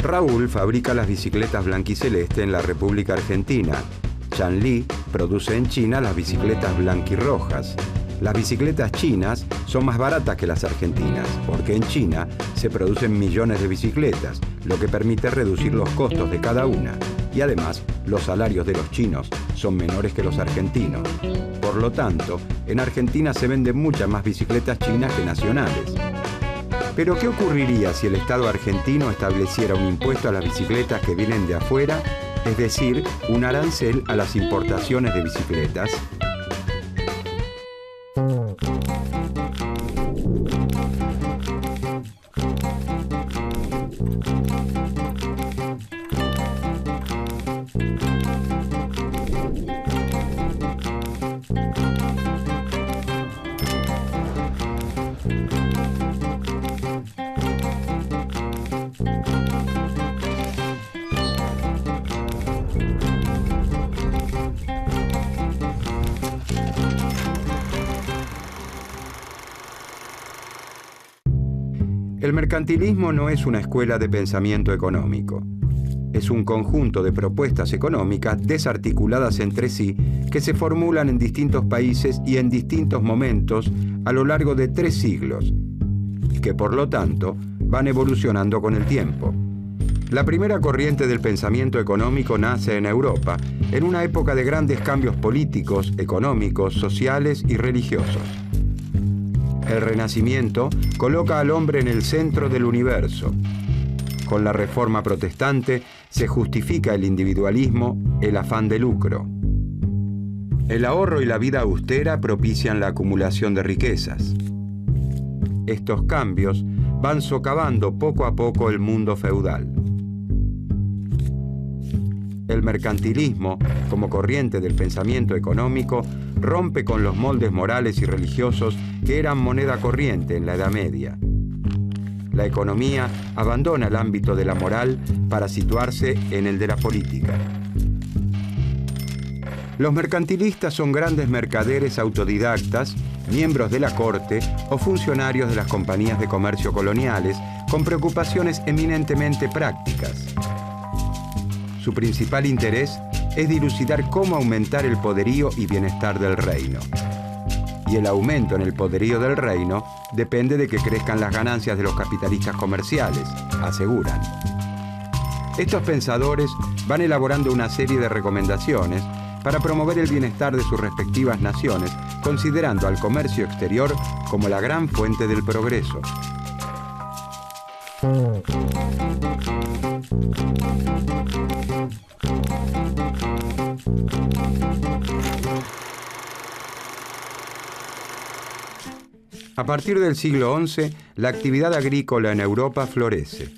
Raúl fabrica las bicicletas blanquiceleste en la República Argentina. Chanli produce en China las bicicletas blanquirrojas. Las bicicletas chinas son más baratas que las argentinas, porque en China se producen millones de bicicletas, lo que permite reducir los costos de cada una. Y además, los salarios de los chinos son menores que los argentinos. Por lo tanto, en Argentina se venden muchas más bicicletas chinas que nacionales. Pero, ¿qué ocurriría si el Estado argentino estableciera un impuesto a las bicicletas que vienen de afuera, es decir, un arancel a las importaciones de bicicletas? El mercantilismo no es una escuela de pensamiento económico. Es un conjunto de propuestas económicas desarticuladas entre sí que se formulan en distintos países y en distintos momentos a lo largo de 3 siglos y que, por lo tanto, van evolucionando con el tiempo. La primera corriente del pensamiento económico nace en Europa, en una época de grandes cambios políticos, económicos, sociales y religiosos. El Renacimiento coloca al hombre en el centro del universo. Con la Reforma Protestante se justifica el individualismo, el afán de lucro. El ahorro y la vida austera propician la acumulación de riquezas. Estos cambios van socavando poco a poco el mundo feudal. El mercantilismo, como corriente del pensamiento económico, rompe con los moldes morales y religiosos que eran moneda corriente en la Edad Media. La economía abandona el ámbito de la moral para situarse en el de la política. Los mercantilistas son grandes mercaderes autodidactas, miembros de la corte o funcionarios de las compañías de comercio coloniales con preocupaciones eminentemente prácticas. Su principal interés es dilucidar cómo aumentar el poderío y bienestar del reino. Y el aumento en el poderío del reino depende de que crezcan las ganancias de los capitalistas comerciales, aseguran. Estos pensadores van elaborando una serie de recomendaciones para promover el bienestar de sus respectivas naciones, considerando al comercio exterior como la gran fuente del progreso. A partir del siglo XI, la actividad agrícola en Europa florece.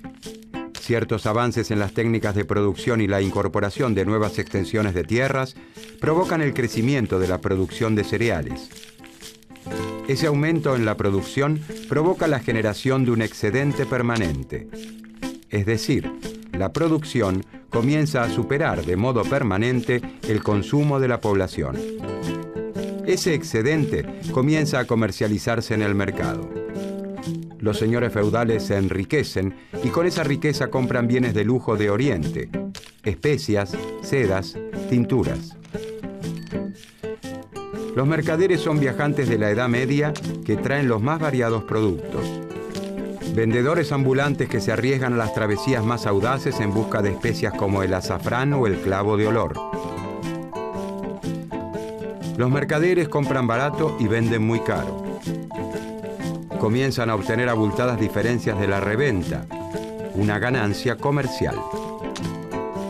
Ciertos avances en las técnicas de producción y la incorporación de nuevas extensiones de tierras provocan el crecimiento de la producción de cereales. Ese aumento en la producción provoca la generación de un excedente permanente. Es decir, la producción comienza a superar de modo permanente el consumo de la población. Ese excedente comienza a comercializarse en el mercado. Los señores feudales se enriquecen y con esa riqueza compran bienes de lujo de Oriente, especias, sedas, tinturas. Los mercaderes son viajantes de la Edad Media que traen los más variados productos. Vendedores ambulantes que se arriesgan a las travesías más audaces en busca de especias como el azafrán o el clavo de olor. Los mercaderes compran barato y venden muy caro. Comienzan a obtener abultadas diferencias de la reventa, una ganancia comercial.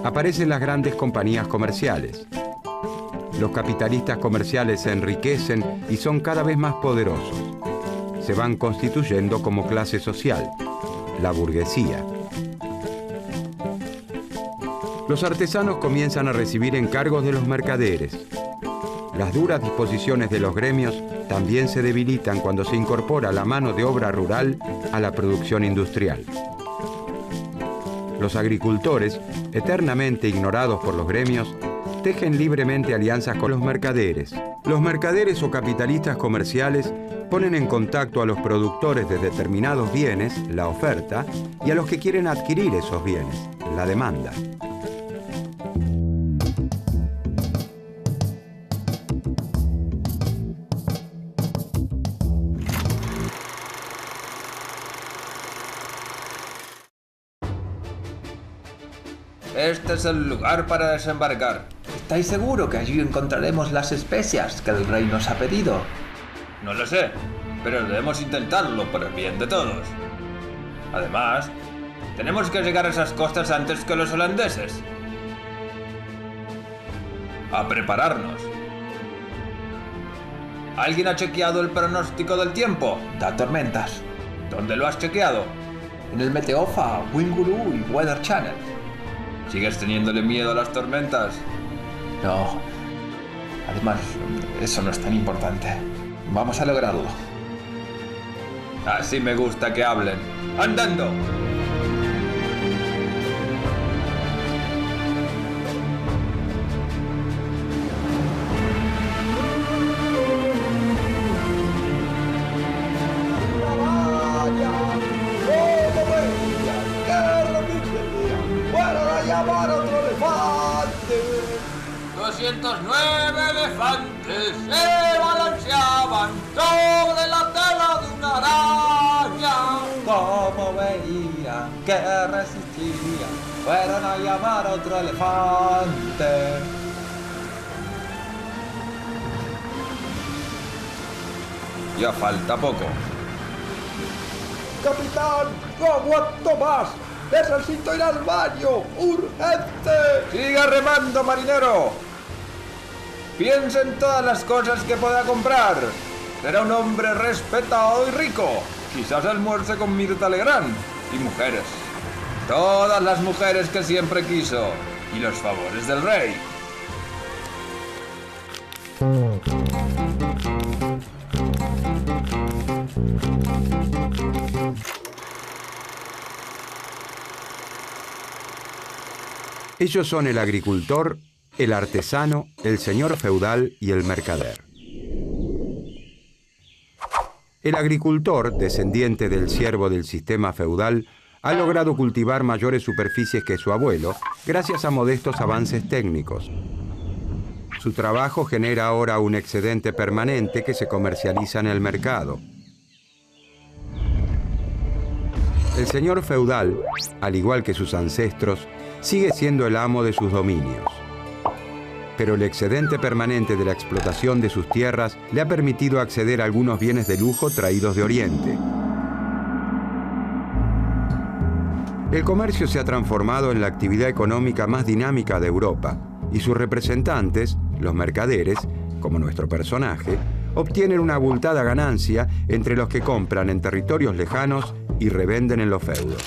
Aparecen las grandes compañías comerciales. Los capitalistas comerciales se enriquecen y son cada vez más poderosos. Se van constituyendo como clase social, la burguesía. Los artesanos comienzan a recibir encargos de los mercaderes. Las duras disposiciones de los gremios también se debilitan cuando se incorpora la mano de obra rural a la producción industrial. Los agricultores, eternamente ignorados por los gremios, tejen libremente alianzas con los mercaderes. Los mercaderes o capitalistas comerciales ponen en contacto a los productores de determinados bienes, la oferta, y a los que quieren adquirir esos bienes, la demanda. Este es el lugar para desembarcar. ¿Estáis seguro que allí encontraremos las especias que el rey nos ha pedido? No lo sé, pero debemos intentarlo por el bien de todos. Además, tenemos que llegar a esas costas antes que los holandeses. A prepararnos. ¿Alguien ha chequeado el pronóstico del tiempo? Da tormentas. ¿Dónde lo has chequeado? En el Meteofa, Wingguru y Weather Channel. ¿Sigues teniéndole miedo a las tormentas? No. Además, eso no es tan importante. Vamos a lograrlo. Así me gusta que hablen. ¡Andando! ¡Llamar a otro elefante! 209 elefantes se balanceaban sobre la tela de una araña. Como veían que resistían, fueron a llamar a otro elefante. Ya falta poco. ¡Capitán! ¡No aguanto más! ¡Necesito ir al baño! ¡Urgente! ¡Siga remando, marinero! Piensa en todas las cosas que pueda comprar. Será un hombre respetado y rico. Quizás almuerce con Mirta Legrand. Y mujeres. Todas las mujeres que siempre quiso. Y los favores del rey. Ellos son el agricultor, el artesano, el señor feudal y el mercader. El agricultor, descendiente del siervo del sistema feudal, ha logrado cultivar mayores superficies que su abuelo gracias a modestos avances técnicos. Su trabajo genera ahora un excedente permanente que se comercializa en el mercado. El señor feudal, al igual que sus ancestros, sigue siendo el amo de sus dominios. Pero el excedente permanente de la explotación de sus tierras le ha permitido acceder a algunos bienes de lujo traídos de Oriente. El comercio se ha transformado en la actividad económica más dinámica de Europa, y sus representantes, los mercaderes, como nuestro personaje, obtienen una abultada ganancia entre los que compran en territorios lejanos y revenden en los feudos.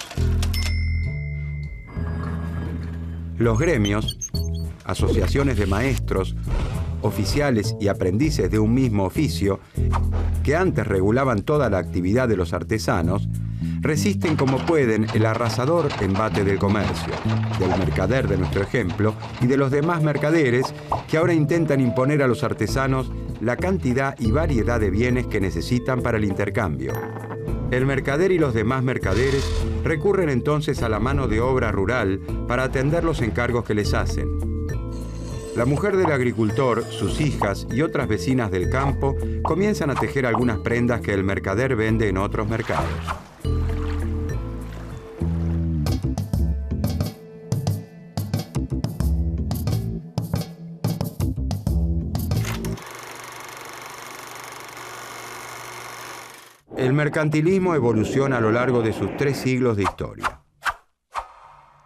Los gremios, asociaciones de maestros, oficiales y aprendices de un mismo oficio, que antes regulaban toda la actividad de los artesanos, resisten como pueden el arrasador embate del comercio, del mercader de nuestro ejemplo y de los demás mercaderes que ahora intentan imponer a los artesanos la cantidad y variedad de bienes que necesitan para el intercambio. El mercader y los demás mercaderes recurren entonces a la mano de obra rural para atender los encargos que les hacen. La mujer del agricultor, sus hijas y otras vecinas del campo comienzan a tejer algunas prendas que el mercader vende en otros mercados. El mercantilismo evoluciona a lo largo de sus 3 siglos de historia.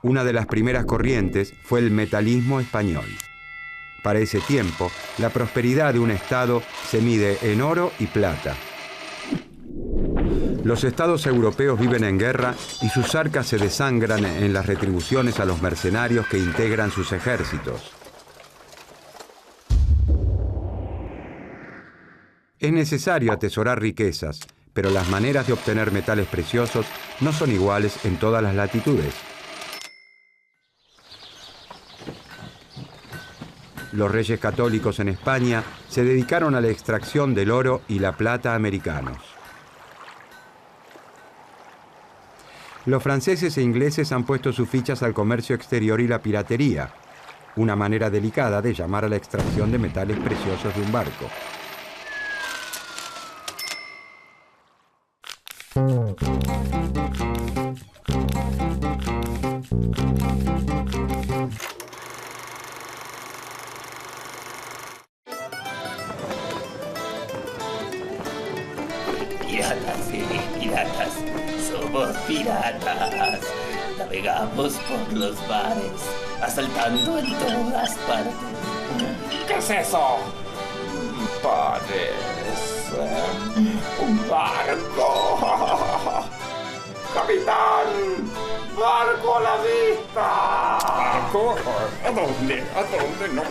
Una de las primeras corrientes fue el metalismo español. Para ese tiempo, la prosperidad de un estado se mide en oro y plata. Los estados europeos viven en guerra y sus arcas se desangran en las retribuciones a los mercenarios que integran sus ejércitos. Es necesario atesorar riquezas, pero las maneras de obtener metales preciosos no son iguales en todas las latitudes. Los reyes católicos en España se dedicaron a la extracción del oro y la plata americanos. Los franceses e ingleses han puesto sus fichas al comercio exterior y la piratería, una manera delicada de llamar a la extracción de metales preciosos de un barco. Piratas, somos piratas. Navegamos por los mares, asaltando en todas partes. ¿Qué es eso? Parece un barco. ¡Capitán! ¡Barco a la vista! ¿Barco? ¿A dónde? ¿A dónde? No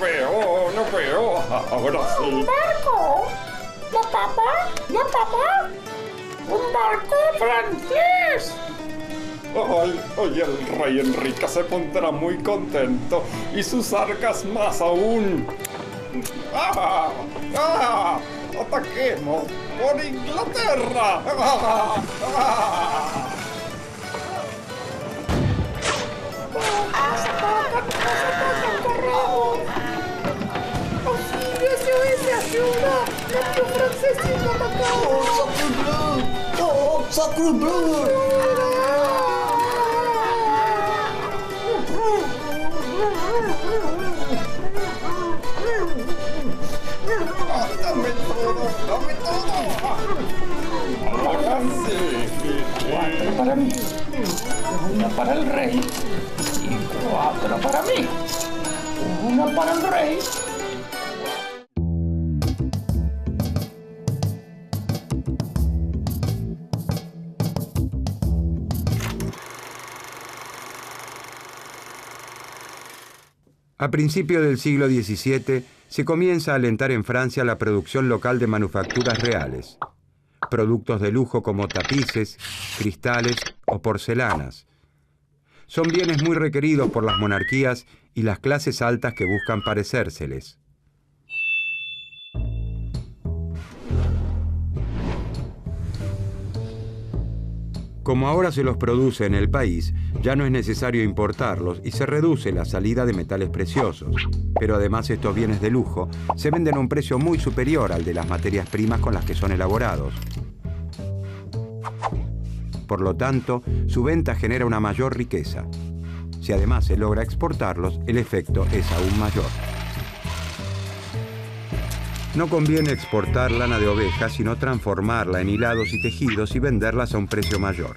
veo. Ahora sí. ¿Un barco? ¿No, papá? ¿No, papá? ¡Un barco francés! Ay, el rey Enrique se pondrá muy contento y sus arcas más aún. ¡Ataquemos por Inglaterra! ¡Corramos! ¡Auxilio, SOS, ayuda! ¡Nuestro francesito atacado! ¡Oh, Sacre Bleu! ¡Dame todo! Ahora sí. 4 para mí, 1 para el rey y 4 para mí. 1 para el rey. A principios del siglo XVII se comienza a alentar en Francia la producción local de manufacturas reales, productos de lujo como tapices, cristales o porcelanas. Son bienes muy requeridos por las monarquías y las clases altas que buscan parecérseles. Como ahora se los produce en el país, ya no es necesario importarlos y se reduce la salida de metales preciosos. Pero además estos bienes de lujo se venden a un precio muy superior al de las materias primas con las que son elaborados. Por lo tanto, su venta genera una mayor riqueza. Si además se logra exportarlos, el efecto es aún mayor. No conviene exportar lana de oveja, sino transformarla en hilados y tejidos y venderlas a un precio mayor.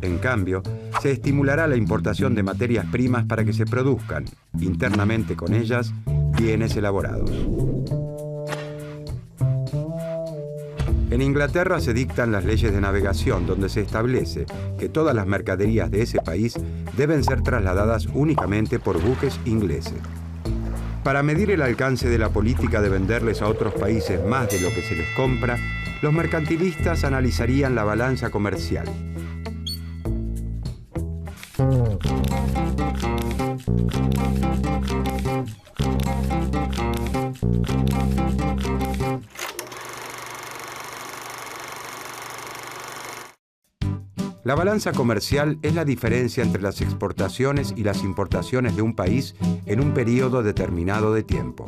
En cambio, se estimulará la importación de materias primas para que se produzcan, internamente con ellas, bienes elaborados. En Inglaterra se dictan las leyes de navegación, donde se establece que todas las mercaderías de ese país deben ser trasladadas únicamente por buques ingleses. Para medir el alcance de la política de venderles a otros países más de lo que se les compra, los mercantilistas analizarían la balanza comercial. La balanza comercial es la diferencia entre las exportaciones y las importaciones de un país en un periodo determinado de tiempo.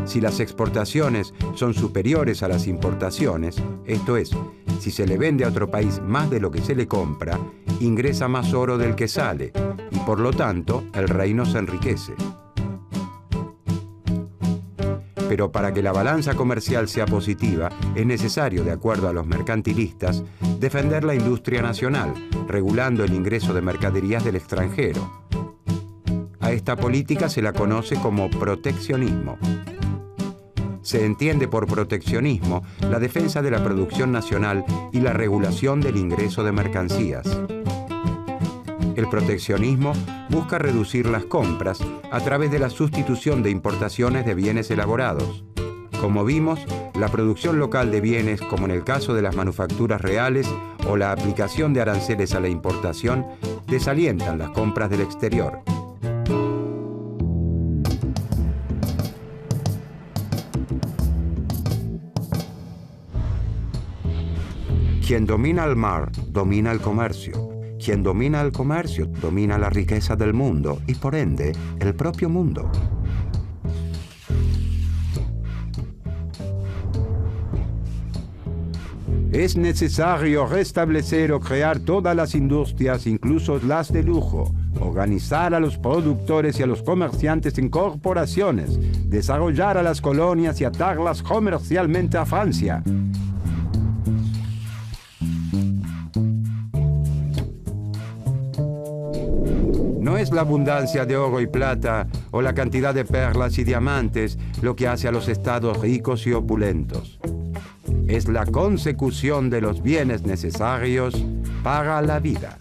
Si las exportaciones son superiores a las importaciones, esto es, si se le vende a otro país más de lo que se le compra, ingresa más oro del que sale y por lo tanto el reino se enriquece. Pero para que la balanza comercial sea positiva, es necesario, de acuerdo a los mercantilistas, defender la industria nacional, regulando el ingreso de mercaderías del extranjero. A esta política se la conoce como proteccionismo. Se entiende por proteccionismo la defensa de la producción nacional y la regulación del ingreso de mercancías. El proteccionismo busca reducir las compras a través de la sustitución de importaciones de bienes elaborados. Como vimos, la producción local de bienes, como en el caso de las manufacturas reales o la aplicación de aranceles a la importación, desalientan las compras del exterior. Quien domina el mar, domina el comercio. Quien domina el comercio, domina la riqueza del mundo y, por ende, el propio mundo. Es necesario restablecer o crear todas las industrias, incluso las de lujo, organizar a los productores y a los comerciantes en corporaciones, desarrollar a las colonias y atarlas comercialmente a Francia. No es la abundancia de oro y plata o la cantidad de perlas y diamantes lo que hace a los estados ricos y opulentos. Es la consecución de los bienes necesarios para la vida.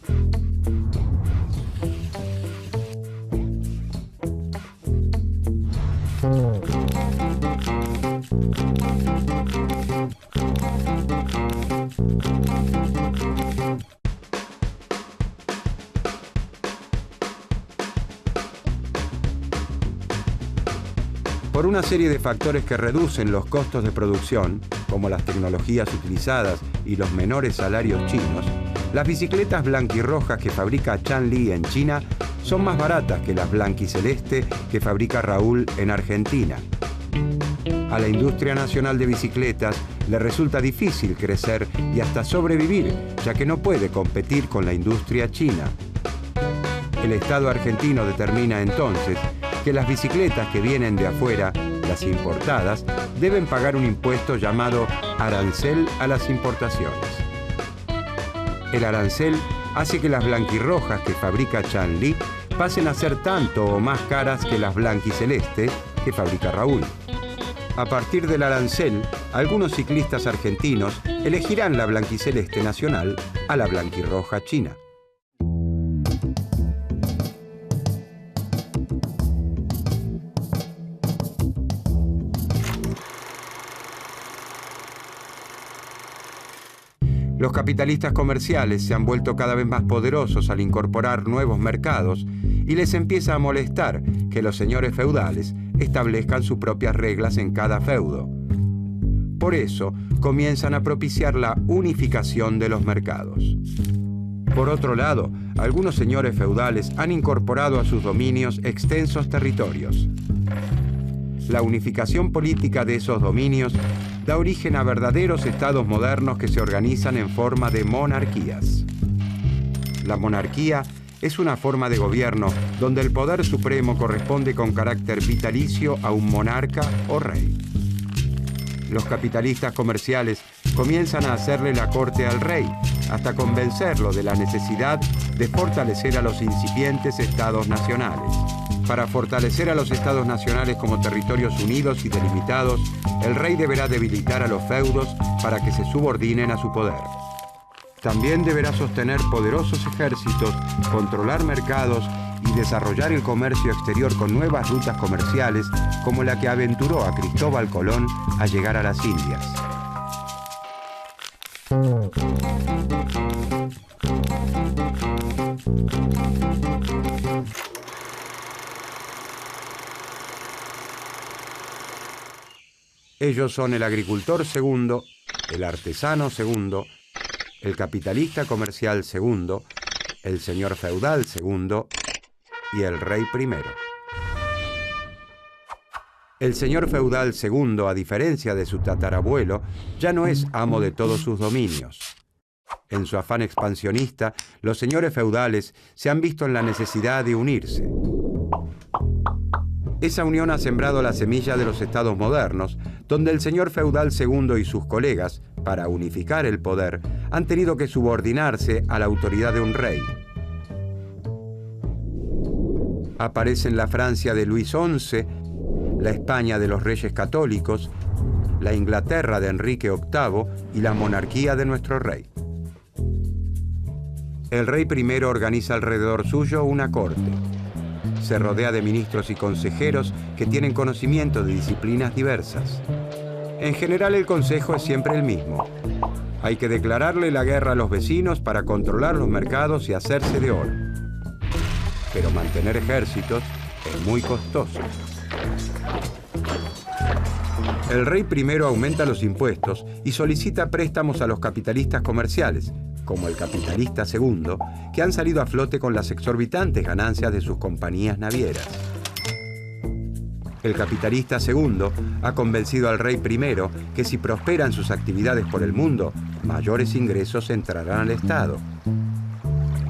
Por una serie de factores que reducen los costos de producción, como las tecnologías utilizadas y los menores salarios chinos, las bicicletas blanquirrojas que fabrica Chanli en China son más baratas que las blanquiceleste que fabrica Raúl en Argentina. A la industria nacional de bicicletas le resulta difícil crecer y hasta sobrevivir, ya que no puede competir con la industria china. El Estado argentino determina entonces que las bicicletas que vienen de afuera, las importadas, deben pagar un impuesto llamado arancel a las importaciones. El arancel hace que las blanquirrojas que fabrica Chanli pasen a ser tanto o más caras que las blanquiceleste que fabrica Raúl. A partir del arancel, algunos ciclistas argentinos elegirán la blanquiceleste nacional a la blanquirroja china. Los capitalistas comerciales se han vuelto cada vez más poderosos al incorporar nuevos mercados y les empieza a molestar que los señores feudales establezcan sus propias reglas en cada feudo. Por eso, comienzan a propiciar la unificación de los mercados. Por otro lado, algunos señores feudales han incorporado a sus dominios extensos territorios. La unificación política de esos dominios da origen a verdaderos estados modernos que se organizan en forma de monarquías. La monarquía es una forma de gobierno donde el poder supremo corresponde con carácter vitalicio a un monarca o rey. Los capitalistas comerciales comienzan a hacerle la corte al rey, hasta convencerlo de la necesidad de fortalecer a los incipientes estados nacionales. Para fortalecer a los estados nacionales como territorios unidos y delimitados, el rey deberá debilitar a los feudos para que se subordinen a su poder. También deberá sostener poderosos ejércitos, controlar mercados y desarrollar el comercio exterior con nuevas rutas comerciales como la que aventuró a Cristóbal Colón a llegar a las Indias. Ellos son el agricultor segundo, el artesano segundo, el capitalista comercial segundo, el señor feudal segundo y el rey primero. El señor feudal segundo, a diferencia de su tatarabuelo, ya no es amo de todos sus dominios. En su afán expansionista, los señores feudales se han visto en la necesidad de unirse. Esa unión ha sembrado la semilla de los estados modernos, donde el señor feudal segundo y sus colegas, para unificar el poder, han tenido que subordinarse a la autoridad de un rey. Aparecen la Francia de Luis XI, la España de los Reyes Católicos, la Inglaterra de Enrique VIII y la monarquía de nuestro rey. El rey primero organiza alrededor suyo una corte. Se rodea de ministros y consejeros que tienen conocimiento de disciplinas diversas. En general, el consejo es siempre el mismo. Hay que declararle la guerra a los vecinos para controlar los mercados y hacerse de oro. Pero mantener ejércitos es muy costoso. El rey primero aumenta los impuestos y solicita préstamos a los capitalistas comerciales, como el capitalista segundo, que han salido a flote con las exorbitantes ganancias de sus compañías navieras. El capitalista segundo ha convencido al rey primero que si prosperan sus actividades por el mundo, mayores ingresos entrarán al Estado.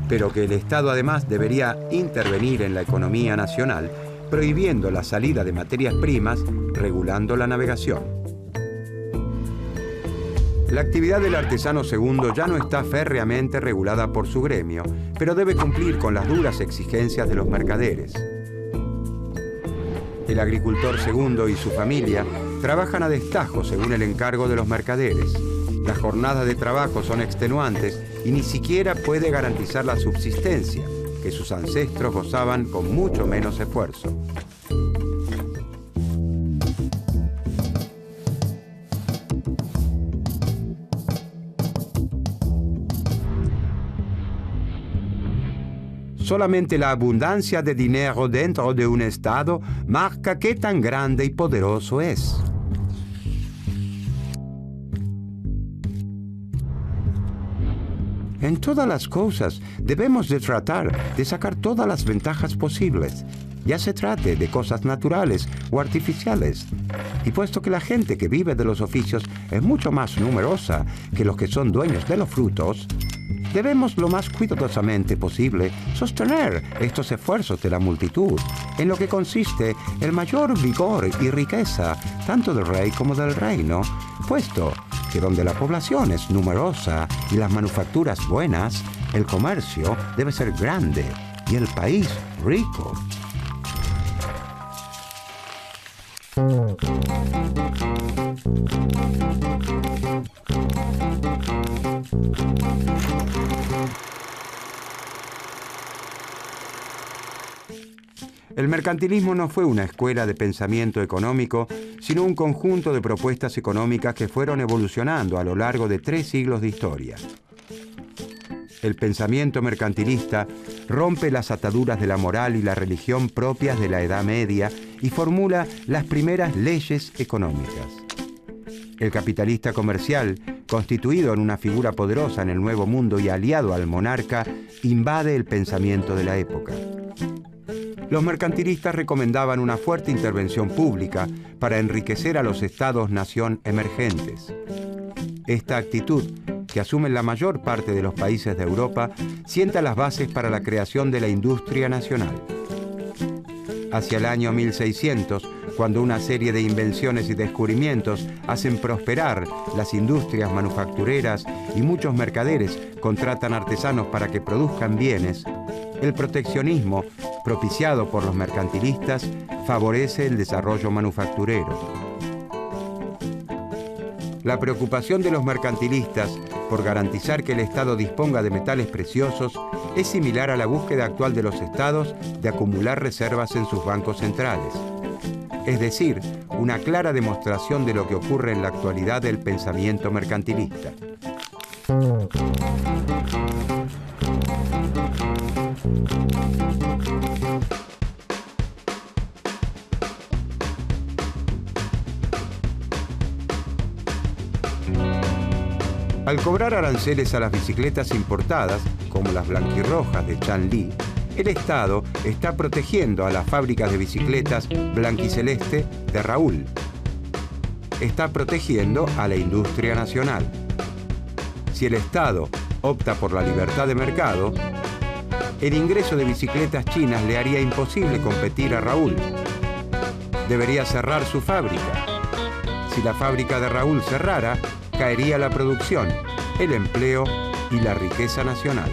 Pero que el Estado además debería intervenir en la economía nacional, prohibiendo la salida de materias primas, regulando la navegación. La actividad del artesano segundo ya no está férreamente regulada por su gremio, pero debe cumplir con las duras exigencias de los mercaderes. El agricultor segundo y su familia trabajan a destajo según el encargo de los mercaderes. Las jornadas de trabajo son extenuantes y ni siquiera puede garantizar la subsistencia, que sus ancestros gozaban con mucho menos esfuerzo. Solamente la abundancia de dinero dentro de un Estado marca qué tan grande y poderoso es. En todas las cosas debemos de tratar de sacar todas las ventajas posibles, ya se trate de cosas naturales o artificiales. Y puesto que la gente que vive de los oficios es mucho más numerosa que los que son dueños de los frutos, debemos lo más cuidadosamente posible sostener estos esfuerzos de la multitud, en lo que consiste el mayor vigor y riqueza tanto del rey como del reino, puesto que donde la población es numerosa y las manufacturas buenas, el comercio debe ser grande y el país rico. El mercantilismo no fue una escuela de pensamiento económico, sino un conjunto de propuestas económicas que fueron evolucionando a lo largo de 3 siglos de historia. El pensamiento mercantilista rompe las ataduras de la moral y la religión propias de la Edad Media y formula las primeras leyes económicas. El capitalista comercial, constituido en una figura poderosa en el Nuevo Mundo y aliado al monarca, invade el pensamiento de la época. Los mercantilistas recomendaban una fuerte intervención pública para enriquecer a los estados-nación emergentes. Esta actitud, que asumen la mayor parte de los países de Europa, sienta las bases para la creación de la industria nacional. Hacia el año 1600, cuando una serie de invenciones y descubrimientos hacen prosperar las industrias manufactureras y muchos mercaderes contratan artesanos para que produzcan bienes, el proteccionismo, propiciado por los mercantilistas, favorece el desarrollo manufacturero. La preocupación de los mercantilistas por garantizar que el Estado disponga de metales preciosos es similar a la búsqueda actual de los Estados de acumular reservas en sus bancos centrales. Es decir, una clara demostración de lo que ocurre en la actualidad del pensamiento mercantilista. Al cobrar aranceles a las bicicletas importadas, como las blanquirrojas de Chanly, el Estado está protegiendo a las fábricas de bicicletas blanquiceleste de Raúl. Está protegiendo a la industria nacional. Si el Estado opta por la libertad de mercado, el ingreso de bicicletas chinas le haría imposible competir a Raúl. Debería cerrar su fábrica. Si la fábrica de Raúl cerrara, caería la producción, el empleo y la riqueza nacional.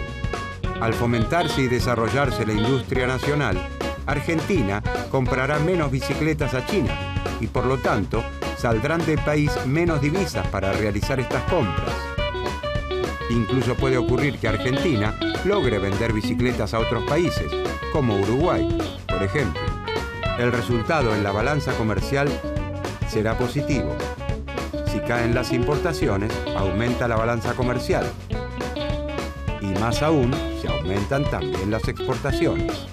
Al fomentarse y desarrollarse la industria nacional, Argentina comprará menos bicicletas a China y por lo tanto saldrán del país menos divisas para realizar estas compras. Incluso puede ocurrir que Argentina logre vender bicicletas a otros países, como Uruguay, por ejemplo. El resultado en la balanza comercial será positivo. Si caen las importaciones, aumenta la balanza comercial. Y más aún, si aumentan también las exportaciones.